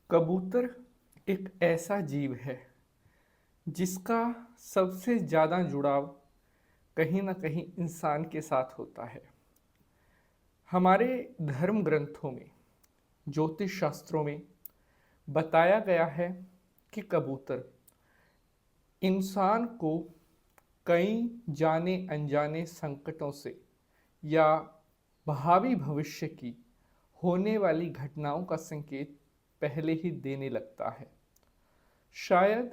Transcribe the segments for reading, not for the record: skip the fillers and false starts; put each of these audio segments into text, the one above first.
कबूतर एक ऐसा जीव है जिसका सबसे ज़्यादा जुड़ाव कहीं ना कहीं इंसान के साथ होता है। हमारे धर्म ग्रंथों में, ज्योतिष शास्त्रों में बताया गया है कि कबूतर इंसान को कई जाने अनजाने संकटों से या भावी भविष्य की होने वाली घटनाओं का संकेत पहले ही देने लगता है। शायद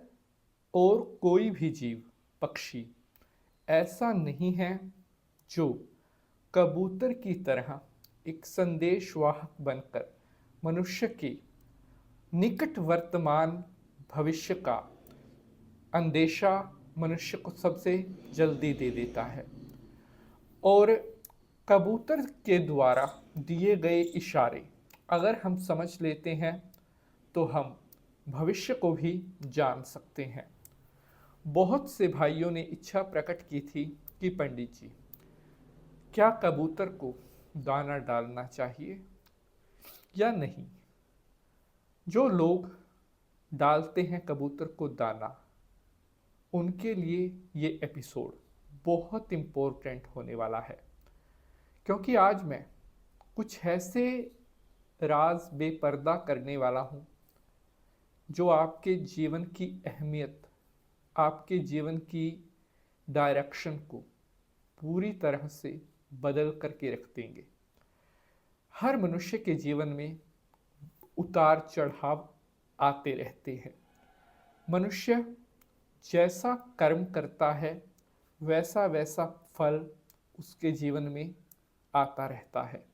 और कोई भी जीव, पक्षी ऐसा नहीं है जो कबूतर की तरह एक संदेशवाहक बनकर मनुष्य के निकट वर्तमान भविष्य का अंदेशा मनुष्य को सबसे जल्दी दे देता है। और कबूतर के द्वारा दिए गए इशारे अगर हम समझ लेते हैं तो हम भविष्य को भी जान सकते हैं। बहुत से भाइयों ने इच्छा प्रकट की थी कि पंडित जी, क्या कबूतर को दाना डालना चाहिए या नहीं। जो लोग डालते हैं कबूतर को दाना, उनके लिए ये एपिसोड बहुत इम्पोर्टेंट होने वाला है, क्योंकि आज मैं कुछ ऐसे राज बेपर्दा करने वाला हूँ जो आपके जीवन की अहमियत, आपके जीवन की डायरेक्शन को पूरी तरह से बदल करके रख देंगे। हर मनुष्य के जीवन में उतार चढ़ाव आते रहते हैं। मनुष्य जैसा कर्म करता है वैसा वैसा फल उसके जीवन में आता रहता है।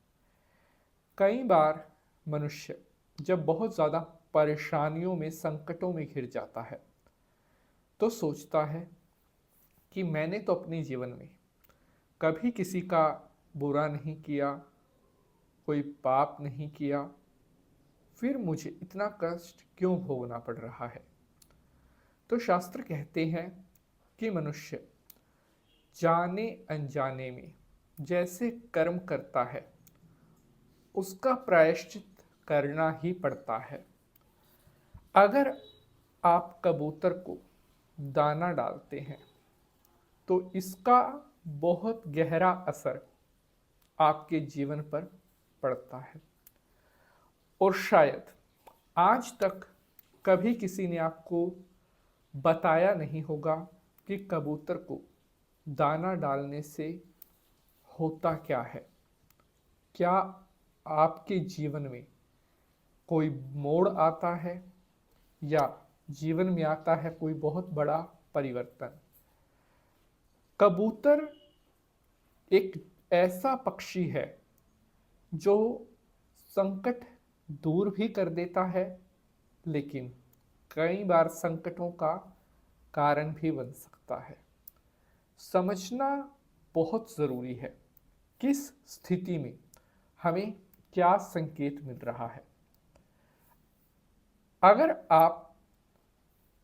कई बार मनुष्य जब बहुत ज़्यादा परेशानियों में, संकटों में घिर जाता है तो सोचता है कि मैंने तो अपने जीवन में कभी किसी का बुरा नहीं किया, कोई पाप नहीं किया, फिर मुझे इतना कष्ट क्यों भोगना पड़ रहा है। तो शास्त्र कहते हैं कि मनुष्य जाने अनजाने में जैसे कर्म करता है उसका प्रायश्चित करना ही पड़ता है। अगर आप कबूतर को दाना डालते हैं तो इसका बहुत गहरा असर आपके जीवन पर पड़ता है। और शायद आज तक कभी किसी ने आपको बताया नहीं होगा कि कबूतर को दाना डालने से होता क्या है। क्या आपके जीवन में कोई मोड़ आता है या जीवन में आता है कोई बहुत बड़ा परिवर्तन। कबूतर एक ऐसा पक्षी है जो संकट दूर भी कर देता है, लेकिन कई बार संकटों का कारण भी बन सकता है। समझना बहुत ज़रूरी है किस स्थिति में हमें क्या संकेत मिल रहा है। अगर आप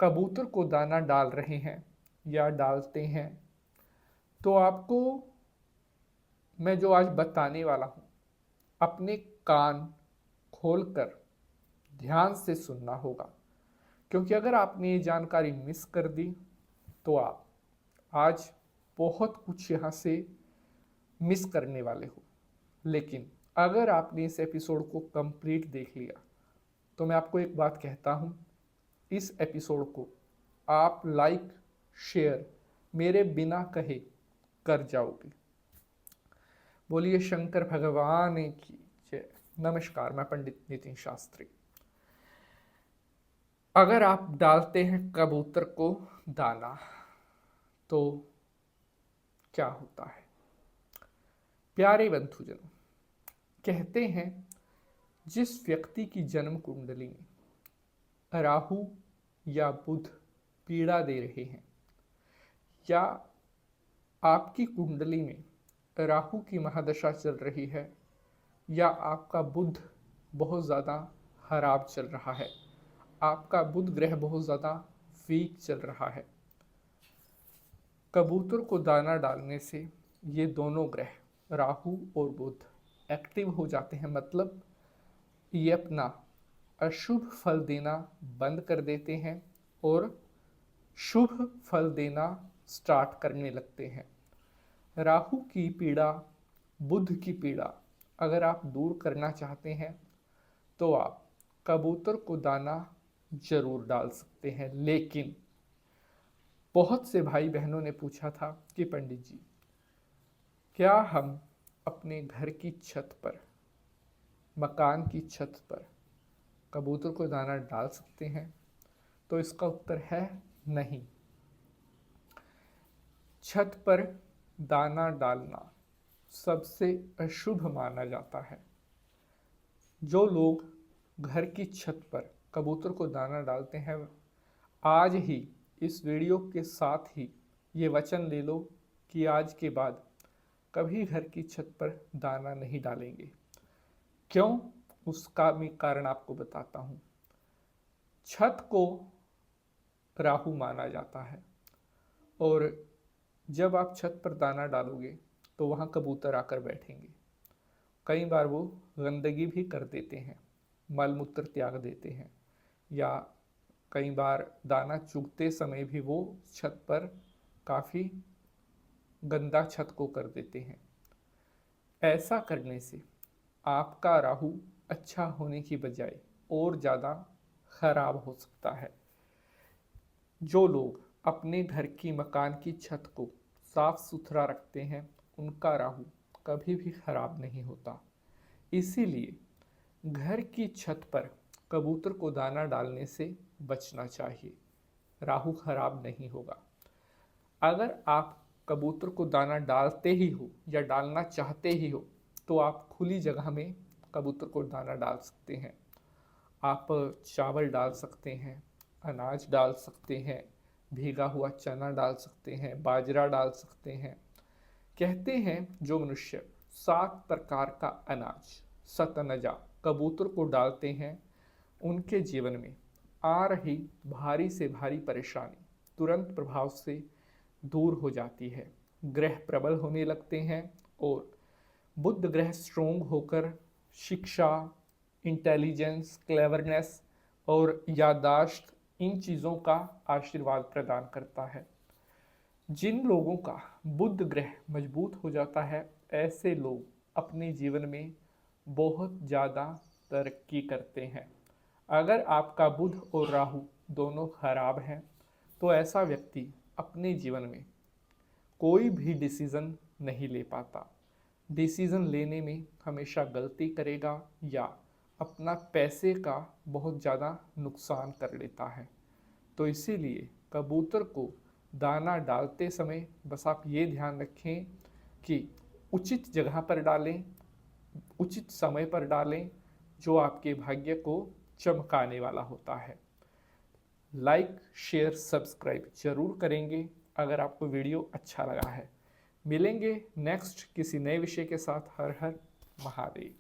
कबूतर को दाना डाल रहे हैं या डालते हैं तो आपको मैं जो आज बताने वाला हूँ अपने कान खोलकर ध्यान से सुनना होगा, क्योंकि अगर आपने ये जानकारी मिस कर दी तो आप आज बहुत कुछ यहाँ से मिस करने वाले हो। लेकिन अगर आपने इस एपिसोड को कंप्लीट देख लिया तो मैं आपको एक बात कहता हूँ, इस एपिसोड को आप लाइक शेयर मेरे बिना कहे कर जाओगे। बोलिए शंकर भगवान की जय। नमस्कार, मैं पंडित नितिन शास्त्री। अगर आप डालते हैं कबूतर को दाना तो क्या होता है। प्यारे बंधुजनों, कहते हैं जिस व्यक्ति की जन्म कुंडली में राहु या बुध पीड़ा दे रहे हैं या आपकी कुंडली में राहु की महादशा चल रही है या आपका बुध बहुत ज़्यादा खराब चल रहा है, आपका बुध ग्रह बहुत ज़्यादा वीक चल रहा है, कबूतर को दाना डालने से ये दोनों ग्रह राहु और बुध एक्टिव हो जाते हैं। मतलब ये अपना अशुभ फल देना बंद कर देते हैं और शुभ फल देना स्टार्ट करने लगते हैं। राहु की पीड़ा, बुध की पीड़ा अगर आप दूर करना चाहते हैं तो आप कबूतर को दाना जरूर डाल सकते हैं। लेकिन बहुत से भाई बहनों ने पूछा था कि पंडित जी, क्या हम अपने घर की छत पर, मकान की छत पर कबूतर को दाना डाल सकते हैं? तो इसका उत्तर है नहीं। छत पर दाना डालना सबसे अशुभ माना जाता है। जो लोग घर की छत पर कबूतर को दाना डालते हैं, आज ही इस वीडियो के साथ ही ये वचन ले लो कि आज के बाद कभी घर की छत पर दाना नहीं डालेंगे। क्यों? उसका मैं कारण आपको बताता हूँ। छत को राहु माना जाता है और जब आप छत पर दाना डालोगे तो वहाँ कबूतर आकर बैठेंगे। कई बार वो गंदगी भी कर देते हैं, मल मूत्र त्याग देते हैं, या कई बार दाना चुगते समय भी वो छत पर काफ़ी गंदा छत को कर देते हैं। ऐसा करने से आपका राहु अच्छा होने की बजाय और ज़्यादा खराब हो सकता है। जो लोग अपने घर की, मकान की छत को साफ सुथरा रखते हैं, उनका राहु कभी भी खराब नहीं होता। इसीलिए घर की छत पर कबूतर को दाना डालने से बचना चाहिए, राहु खराब नहीं होगा। अगर आप कबूतर को दाना डालते ही हो या डालना चाहते ही हो तो आप खुली जगह में कबूतर को दाना डाल सकते हैं। आप चावल डाल सकते हैं, अनाज डाल सकते हैं, भीगा हुआ चना डाल सकते हैं, बाजरा डाल सकते हैं। कहते हैं जो मनुष्य 7 प्रकार का अनाज सतनजा कबूतर को डालते हैं, उनके जीवन में आ रही भारी से भारी परेशानी तुरंत प्रभाव से दूर हो जाती है। ग्रह प्रबल होने लगते हैं और बुध ग्रह स्ट्रोंग होकर शिक्षा, इंटेलिजेंस, क्लेवरनेस और याददाश्त, इन चीज़ों का आशीर्वाद प्रदान करता है। जिन लोगों का बुध ग्रह मजबूत हो जाता है, ऐसे लोग अपने जीवन में बहुत ज़्यादा तरक्की करते हैं। अगर आपका बुध और राहु दोनों खराब हैं तो ऐसा व्यक्ति अपने जीवन में कोई भी डिसीज़न नहीं ले पाता। डिसीज़न लेने में हमेशा गलती करेगा या अपना पैसे का बहुत ज़्यादा नुकसान कर लेता है। तो इसीलिए कबूतर को दाना डालते समय बस आप ये ध्यान रखें कि उचित जगह पर डालें, उचित समय पर डालें, जो आपके भाग्य को चमकाने वाला होता है। लाइक, शेयर, सब्सक्राइब जरूर करेंगे अगर आपको वीडियो अच्छा लगा है। मिलेंगे नेक्स्ट किसी नए विषय के साथ। हर हर महादेव।